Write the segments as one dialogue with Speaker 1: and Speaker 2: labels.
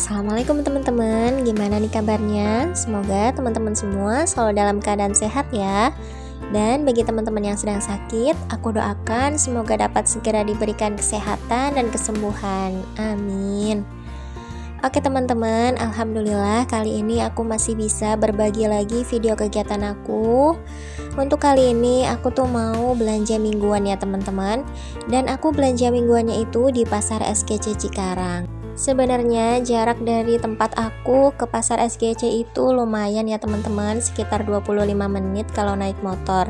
Speaker 1: Assalamualaikum teman-teman, gimana nih kabarnya? Semoga teman-teman semua selalu dalam keadaan sehat ya. Dan bagi teman-teman yang sedang sakit, aku doakan semoga dapat segera diberikan kesehatan dan kesembuhan. Amin. Oke teman-teman, alhamdulillah kali ini aku masih bisa berbagi lagi video kegiatan aku. Untuk kali ini aku tuh mau belanja mingguan ya teman-teman. Dan aku belanja mingguannya itu di pasar SGC Cikarang. Sebenarnya jarak dari tempat aku ke pasar SGC itu lumayan ya teman-teman, sekitar 25 menit kalau naik motor.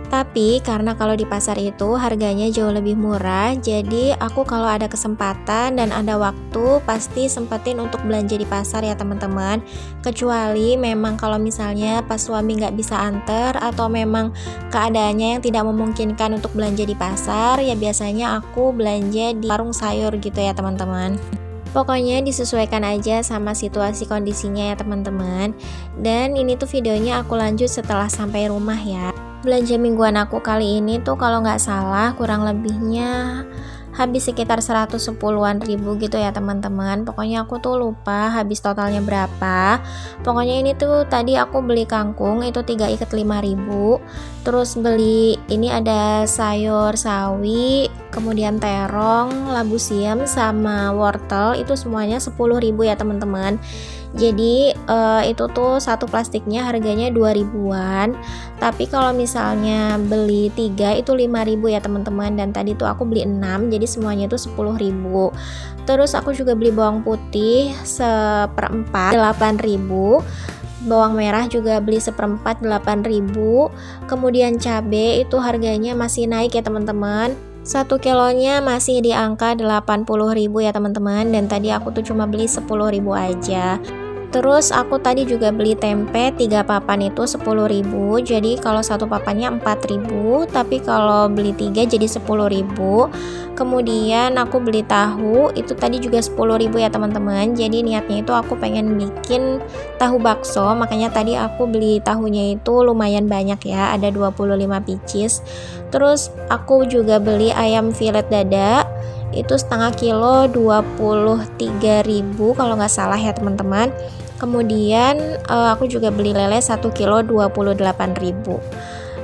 Speaker 1: Tapi karena kalau di pasar itu harganya jauh lebih murah, jadi aku kalau ada kesempatan dan ada waktu pasti sempetin untuk belanja di pasar ya teman-teman. Kecuali memang kalau misalnya pas suami nggak bisa anter atau memang keadaannya yang tidak memungkinkan untuk belanja di pasar, ya biasanya aku belanja di warung sayur gitu ya teman-teman. Pokoknya disesuaikan aja sama situasi kondisinya ya teman-teman. Dan ini tuh videonya aku lanjut setelah sampai rumah ya. Belanja mingguan aku kali ini tuh kalau nggak salah kurang lebihnya habis sekitar 110-an ribu gitu ya teman-teman. Pokoknya aku tuh lupa habis totalnya berapa. Pokoknya ini tuh tadi aku beli kangkung itu 3 ikat 5.000. Terus beli ini ada sayur sawi, kemudian terong, labu siam sama wortel itu semuanya 10.000 ya teman-teman. Jadi itu tuh satu plastiknya harganya 2.000-an. Tapi kalau misalnya beli 3 itu 5.000 ya teman-teman. Dan tadi tuh aku beli 6, jadi semuanya itu 10.000. Terus aku juga beli bawang putih seperempat 8.000. Bawang merah juga beli seperempat 8.000. Kemudian cabai itu harganya masih naik ya teman-teman. 1 kilonya masih di angka 80.000 ya teman-teman. Dan tadi aku tuh cuma beli 10.000 aja. Terus aku tadi juga beli tempe 3 papan itu 10.000. Jadi kalau satu papannya 4.000, tapi kalau beli 3 jadi 10.000. Kemudian aku beli tahu itu tadi juga 10.000 ya teman-teman. Jadi niatnya itu aku pengen bikin tahu bakso, makanya tadi aku beli tahunya itu lumayan banyak ya, ada 25 pieces. Terus aku juga beli ayam fillet dada itu setengah kilo 23.000 kalau nggak salah ya teman-teman. Kemudian aku juga beli lele 1 kilo 28.000.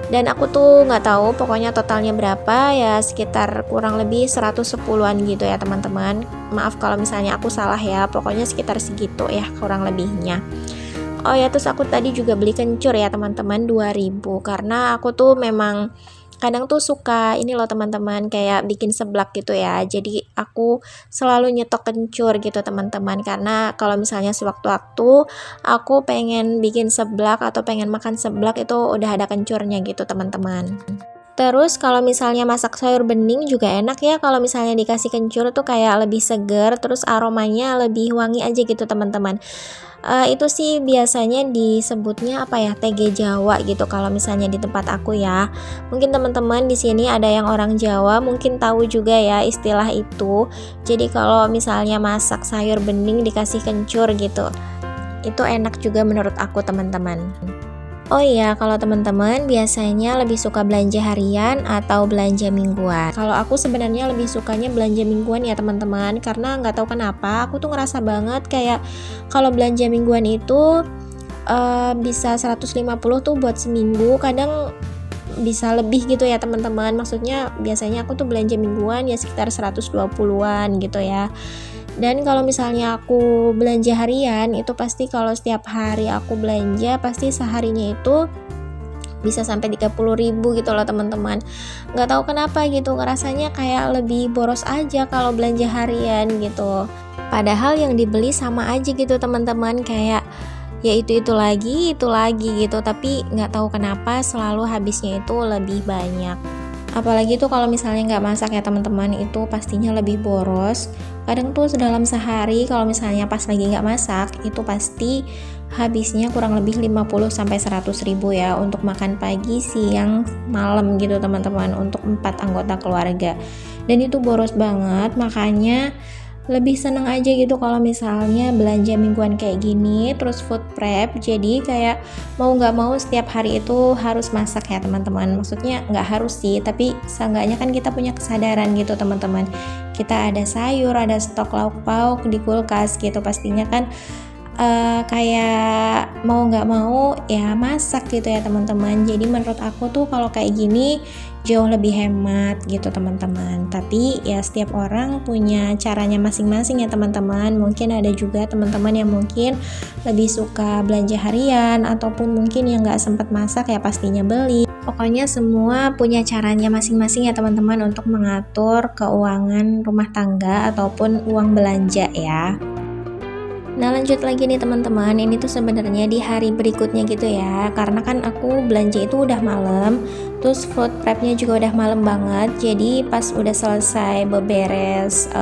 Speaker 1: Dan aku tuh nggak tahu pokoknya totalnya berapa ya, sekitar kurang lebih 110-an gitu ya teman-teman. Maaf kalau misalnya aku salah ya, pokoknya sekitar segitu ya kurang lebihnya. Oh ya, terus aku tadi juga beli kencur ya teman-teman 2.000 karena aku tuh memang kadang tuh suka ini loh teman-teman kayak bikin seblak gitu ya. Jadi aku selalu nyetok kencur gitu teman-teman, karena kalau misalnya sewaktu-waktu aku pengen bikin seblak atau pengen makan seblak itu udah ada kencurnya gitu teman-teman. Terus kalau misalnya masak sayur bening juga enak ya, kalau misalnya dikasih kencur tuh kayak lebih seger, terus aromanya lebih wangi aja gitu teman-teman. Itu sih biasanya disebutnya apa ya, TG Jawa gitu kalau misalnya di tempat aku ya. Mungkin teman-teman di sini ada yang orang Jawa mungkin tahu juga ya istilah itu. Jadi kalau misalnya masak sayur bening dikasih kencur gitu, itu enak juga menurut aku teman-teman. Oh iya, kalau teman-teman biasanya lebih suka belanja harian atau belanja mingguan? Kalau aku sebenarnya lebih sukanya belanja mingguan ya teman-teman, karena nggak tahu kenapa aku tuh ngerasa banget kayak kalau belanja mingguan itu bisa 150 tuh buat seminggu, kadang bisa lebih gitu ya teman-teman. Maksudnya biasanya aku tuh belanja mingguan ya sekitar 120-an gitu ya. Dan kalau misalnya aku belanja harian itu pasti kalau setiap hari aku belanja pasti seharinya itu bisa sampai 30.000 gitu loh teman-teman. Nggak tahu kenapa gitu, ngerasanya kayak lebih boros aja kalau belanja harian gitu. Padahal yang dibeli sama aja gitu teman-teman, kayak ya itu lagi gitu, tapi nggak tahu kenapa selalu habisnya itu lebih banyak. Apalagi tuh kalau misalnya nggak masak ya teman-teman, itu pastinya lebih boros. Kadang tuh dalam sehari kalau misalnya pas lagi nggak masak itu pasti habisnya kurang lebih 50-100 ribu ya untuk makan pagi, siang, malam gitu teman-teman, untuk 4 anggota keluarga. Dan itu boros banget, makanya lebih seneng aja gitu kalau misalnya belanja mingguan kayak gini, terus food prep. Jadi kayak mau nggak mau setiap hari itu harus masak ya teman-teman. Maksudnya nggak harus sih, tapi seenggaknya kan kita punya kesadaran gitu teman-teman. Kita ada sayur, ada stok lauk pauk di kulkas gitu, pastinya kan kayak mau nggak mau ya masak gitu ya teman-teman. Jadi menurut aku tuh kalau kayak gini jauh lebih hemat gitu teman-teman. Tapi ya setiap orang punya caranya masing-masing ya teman-teman. Mungkin ada juga teman-teman yang mungkin lebih suka belanja harian, ataupun mungkin yang nggak sempat masak ya pastinya beli. Pokoknya semua punya caranya masing-masing ya teman-teman untuk mengatur keuangan rumah tangga ataupun uang belanja ya. Nah lanjut lagi nih teman-teman, ini tuh sebenarnya di hari berikutnya gitu ya, karena kan aku belanja itu udah malam, terus food prepnya juga udah malam banget. Jadi pas udah selesai beberes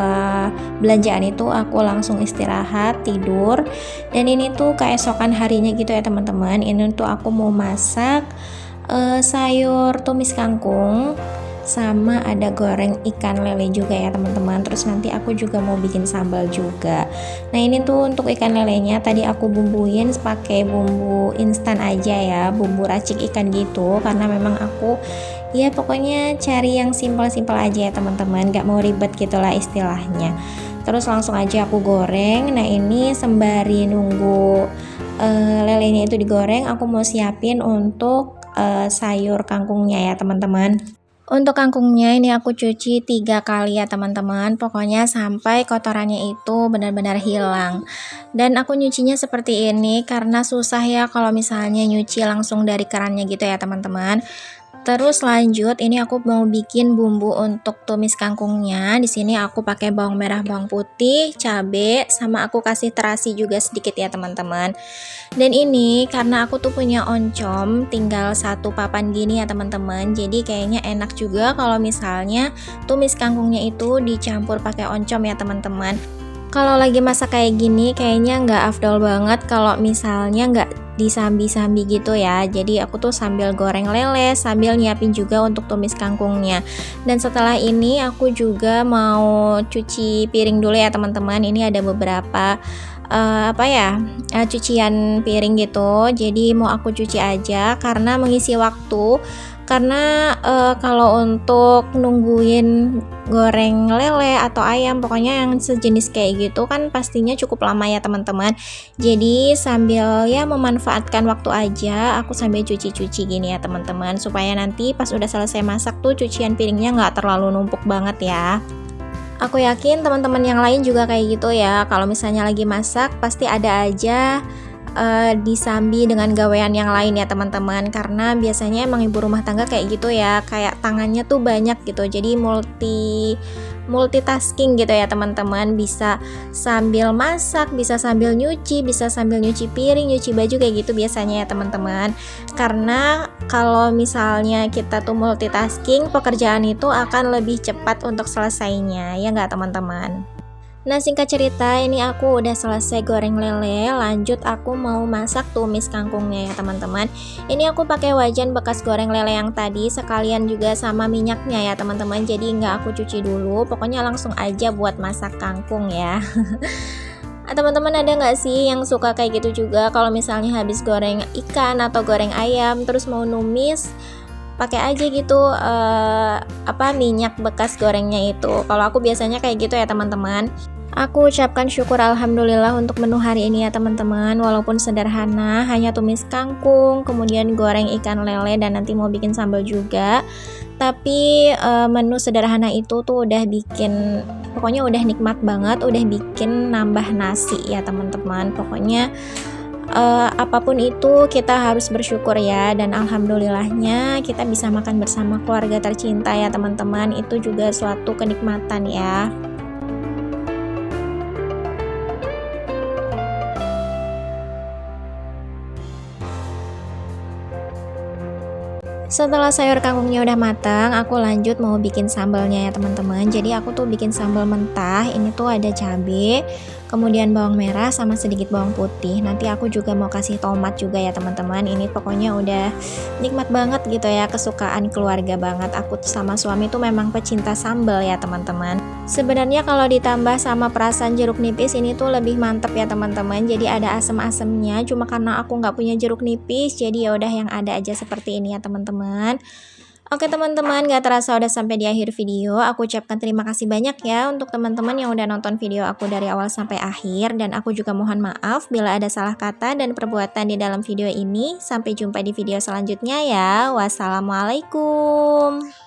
Speaker 1: belanjaan itu aku langsung istirahat tidur. Dan ini tuh keesokan harinya gitu ya teman-teman, ini tuh aku mau masak sayur tumis kangkung, sama ada goreng ikan lele juga ya teman-teman. Terus nanti aku juga mau bikin sambal juga. Nah ini tuh untuk ikan lelenya tadi aku bumbuin pakai bumbu instan aja ya, bumbu racik ikan gitu, karena memang aku ya pokoknya cari yang simpel-simpel aja ya teman-teman, gak mau ribet gitulah istilahnya. Terus langsung aja aku goreng. Nah ini sembari nunggu lelenya itu digoreng, aku mau siapin untuk sayur kangkungnya ya teman-teman. Untuk kangkungnya ini aku cuci 3 kali ya teman-teman, pokoknya sampai kotorannya itu benar-benar hilang. Dan aku nyucinya seperti ini karena susah ya kalau misalnya nyuci langsung dari kerannya gitu ya teman-teman. Terus lanjut, ini aku mau bikin bumbu untuk tumis kangkungnya. Di sini aku pakai bawang merah, bawang putih, cabai, sama aku kasih terasi juga sedikit ya teman-teman. Dan ini karena aku tuh punya oncom, tinggal 1 papan gini ya teman-teman. Jadi kayaknya enak juga kalau misalnya tumis kangkungnya itu dicampur pakai oncom ya teman-teman. Kalau lagi masak kayak gini kayaknya nggak afdol banget kalau misalnya nggak disambi-sambi gitu ya. Jadi aku tuh sambil goreng lele, sambil nyiapin juga untuk tumis kangkungnya. Dan setelah ini aku juga mau cuci piring dulu ya teman-teman. Ini ada beberapa cucian piring gitu. Jadi mau aku cuci aja karena mengisi waktu. Karena kalau untuk nungguin goreng lele atau ayam, pokoknya yang sejenis kayak gitu kan pastinya cukup lama ya teman-teman. Jadi sambil ya memanfaatkan waktu aja, aku sambil cuci-cuci gini ya teman-teman, supaya nanti pas udah selesai masak tuh cucian piringnya nggak terlalu numpuk banget ya. Aku yakin teman-teman yang lain juga kayak gitu ya. Kalau misalnya lagi masak pasti ada aja disambi dengan gawean yang lain ya teman-teman, karena biasanya emang ibu rumah tangga kayak gitu ya, kayak tangannya tuh banyak gitu, jadi multitasking gitu ya teman-teman, bisa sambil masak, bisa sambil nyuci, bisa sambil nyuci piring, nyuci baju kayak gitu biasanya ya teman-teman. Karena kalau misalnya kita tuh multitasking, pekerjaan itu akan lebih cepat untuk selesainya ya nggak teman-teman. Nah singkat cerita, ini aku udah selesai goreng lele, lanjut aku mau masak tumis kangkungnya ya teman-teman. Ini aku pakai wajan bekas goreng lele yang tadi, sekalian juga sama minyaknya ya teman-teman, jadi nggak aku cuci dulu, pokoknya langsung aja buat masak kangkung ya. Teman-teman ada nggak sih yang suka kayak gitu juga, kalau misalnya habis goreng ikan atau goreng ayam terus mau numis, pakai aja gitu minyak bekas gorengnya itu. Kalau aku biasanya kayak gitu ya teman-teman. Aku ucapkan syukur alhamdulillah untuk menu hari ini ya teman-teman. Walaupun sederhana, hanya tumis kangkung, kemudian goreng ikan lele, dan nanti mau bikin sambal juga. Tapi menu sederhana itu tuh udah bikin, pokoknya udah nikmat banget, udah bikin nambah nasi ya teman-teman. Pokoknya apapun itu kita harus bersyukur ya, dan alhamdulillahnya kita bisa makan bersama keluarga tercinta ya teman-teman. Itu juga suatu kenikmatan ya. Setelah sayur kangkungnya udah matang, aku lanjut mau bikin sambalnya ya teman-teman. Jadi aku tuh bikin sambal mentah, ini tuh ada cabai, kemudian bawang merah sama sedikit bawang putih. Nanti aku juga mau kasih tomat juga ya teman-teman. Ini pokoknya udah nikmat banget gitu ya, kesukaan keluarga banget. Aku sama suami tuh memang pecinta sambal ya teman-teman. Sebenarnya kalau ditambah sama perasan jeruk nipis ini tuh lebih mantep ya teman-teman. Jadi ada asem-asemnya. Cuma karena aku nggak punya jeruk nipis, jadi ya udah yang ada aja seperti ini ya teman-teman. Oke teman-teman, gak terasa udah sampai di akhir video. Aku ucapkan terima kasih banyak ya untuk teman-teman yang udah nonton video aku dari awal sampai akhir. Dan aku juga mohon maaf bila ada salah kata dan perbuatan di dalam video ini. Sampai jumpa di video selanjutnya ya. Wassalamualaikum.